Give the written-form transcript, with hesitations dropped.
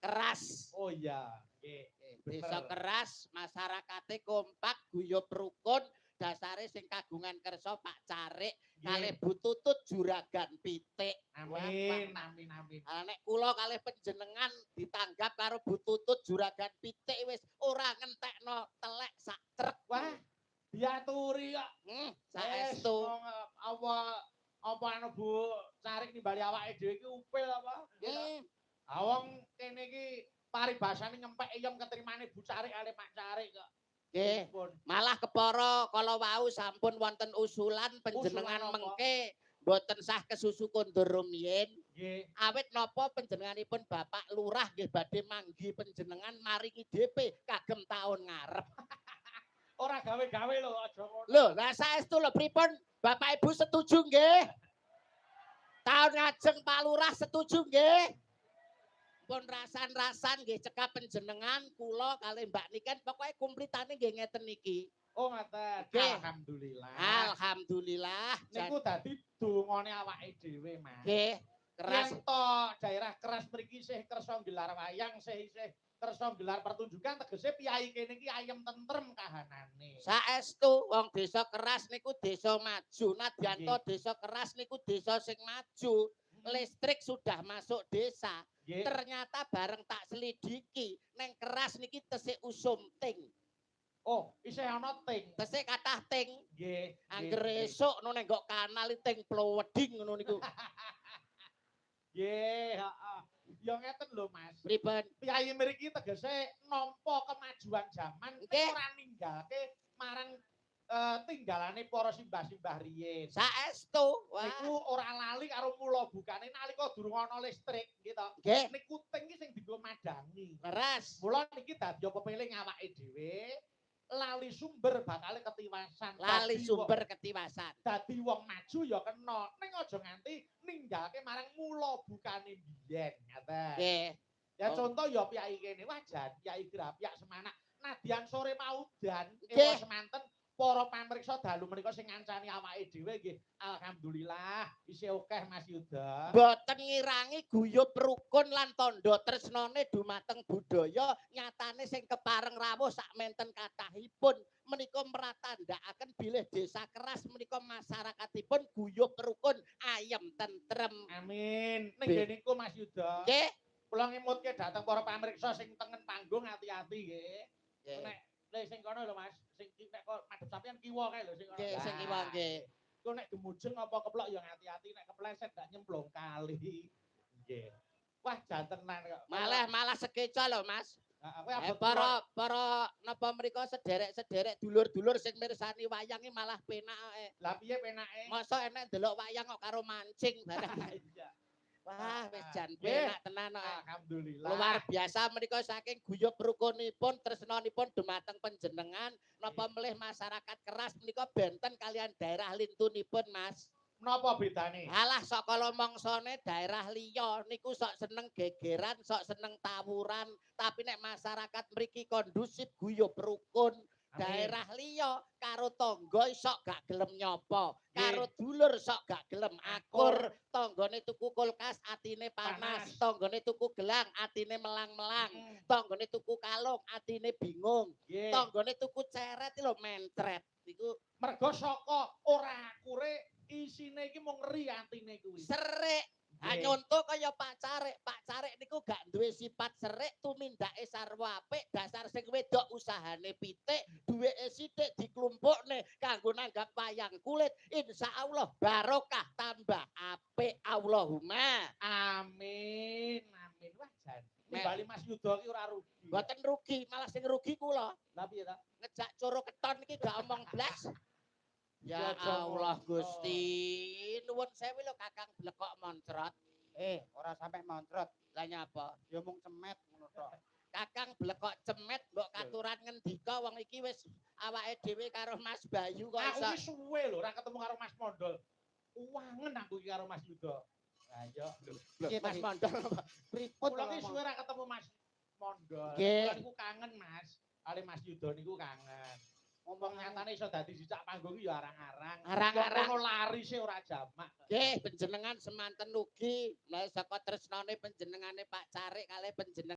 keras. Oh iya, Desa keras, masyarakate kompak, guyub rukun, dasare sing kagungan kersa Pak Carik kalih Bu Tutut juragan pitik. Amin, amin, amin. Nek kula kalih panjenengan ditanggap karo Bu Tutut juragan pitik wis ora ngentekno telek sak trek. Wah, diaturi kok. Saestu. Apa anu Bu Carik nimbali awake dhewe iki upil apa? Awong kene iki paribasane nyempek iyem ketrimane Bu Carik kali Pak Carik kok. Nggih. Malah kepara kala wau sampun wonten usulan panjenengan mengke mboten sah kesusu kondur rumiyin. Nggih. Awit napa panjenenganipun Bapak Lurah nggih badhe manggi panjenengan maringi DP kagem taun ngarep. Ora gawe-gawe lho aja ngono. Lho, lah saestu lho pripun Bapak Ibu setuju nggih? Taun ngajeng Pak Lurah setuju nggih? Pun rasan-rasan nggih cekap panjenengan kula kalih Mbak Niken pokoke kumplitane nggih ngeten niki. Oh ngaten. Alhamdulillah. Alhamdulillah. Niku dadi dongane awake dhewe, Mas. Nggih, keras. Yen to daerah keras mriki isih kersa gelar wayang, isih kersa gelar pertunjukan tegese piyai kene iki ayem tentrem kahanane. Saestu wong desa keras niku desa maju. Nadyanto desa keras niku desa sing maju. Listrik sudah masuk desa. Ternyata bareng tak selidiki neng keras niki tesik usum ting. Oh, isih ana ting. Tesik kathah ting. Nggih. Angger esuk no nenggok kanal ting ploweding ngono niku. Nggih, heeh. Ya ngeten lho, Mas. Pripun? Piyai mriki tegese nampa kemajuan zaman ora ninggalke marang tinggalane para simbah-simbah riyin. Saestu. Niku ora lali karo mula bukane nalika durung ana listrik gitu. Niku ting iki sing dienggo madangi. Leres. Mula niki dadi pepeling awake dhewe lali sumber bakale ketiwasan. Lali sumber ketiwasan. Dadi wong maju ya kena, ning aja nganti ninggalke marang mula bukane biyen, ngaten. Nggih. Ya contoh ya piyai kene wajan, Kyai Grapyak Semanak. Nadyan sore maudan Nggih. semanten para pamriksa dalu menika sing ngancani awake dhewe nggih. Alhamdulillah isih akeh Mas Yuda. Mboten ngirangi guyub rukun lan tandha tresnane dumateng budaya nyatane sing kepareng rawuh sakmenten kathahipun menika mratandhakaken bilih desa keras menika masyarakatipun guyub rukun ayem tentrem. Amin. Ning niku Mas Yuda. Nggih. Kula ngemutke dhateng para pamriksa sing tengen panggung ati-ati nggih. Nek sing kono lho Mas, sing nek kok madhep sampeyan kiwa kae lho sing kono. Nggih, sing kiwa nggih. Ku nek gemujeng apa keplok ya hati-hati nek kepleset gak nyemplung kali. Nggih. Wah, jantenan kok. Malah sekeca lho, Mas. Heeh, para napa mriku sederek-sederek dulur-dulur sing mirsani wayange malah penake. Lah piye penake? Masa enek ndelok wayang kok karo mancing barang. Iya. Wah, wis jan penak tenan kok. Alhamdulillah. Luar biasa menika saking guyub rukunipun tresnanipun dumateng panjenengan napa melih masyarakat keras menika benten kalian daerah lintunipun, Mas. Napa bedane? Alah sok kala mongsone daerah liya niku sok seneng gegeran, sok seneng tawuran, tapi nek masyarakat mriki kondusif guyub rukun. Daerah liya karo tangga sok gak gelem nyopo, karo dulur sok gak gelem akur, tanggane tuku kulkas atine panas, tanggane tuku gelang atine melang-melang, tanggane tuku kalung atine bingung, tanggane tuku ceret lho mentret. Niku mergo saka ora akure isine iki mung ngeri atine kuwi. Serik. Nyonto kaya Pak Carik niku gak duwe sifat serik, tumindake sarwa apik, dasar sing wedok usahane pitik, duweke sithik diklumpukne kanggo nanggap wayang kulit, insyaallah barokah tambah apik Allahumma. Amin. Amin. Wah, jan. Nimbali Mas Yuda iki ora rugi. Mboten rugi, malah sing rugi kula. Lah piye ta? Ngejak coro keton iki gak omong blas. Ya Allah Gusti, nuwun sewu lho Kakang blekok moncrot. Ora sampe moncrot. Lah nyapa? Ya mung cemet ngono tok. Kakang blekok cemet mbok katuran ngendika wong iki wis awake dhewe karo Mas Bayu kok Aku iso. wis suwe lho ora ketemu karo Mas Mondol. Uwangen aku iki karo Mas Yuda. Lah iya. Mas Mondol pripun Kula iki suwe ora ketemu Mas Mondol. Nggih. Kula niku kangen Mas. Kali Mas Yuda niku kangen. Ngomong nyatane iso dadi cicak panggung ya arang-arang. Arang-arang. Ono lari sih ora jamak. Nggih, panjenengan semanten ugi menawi saka tresnane panjenengane Pak Carik kalih panjenengan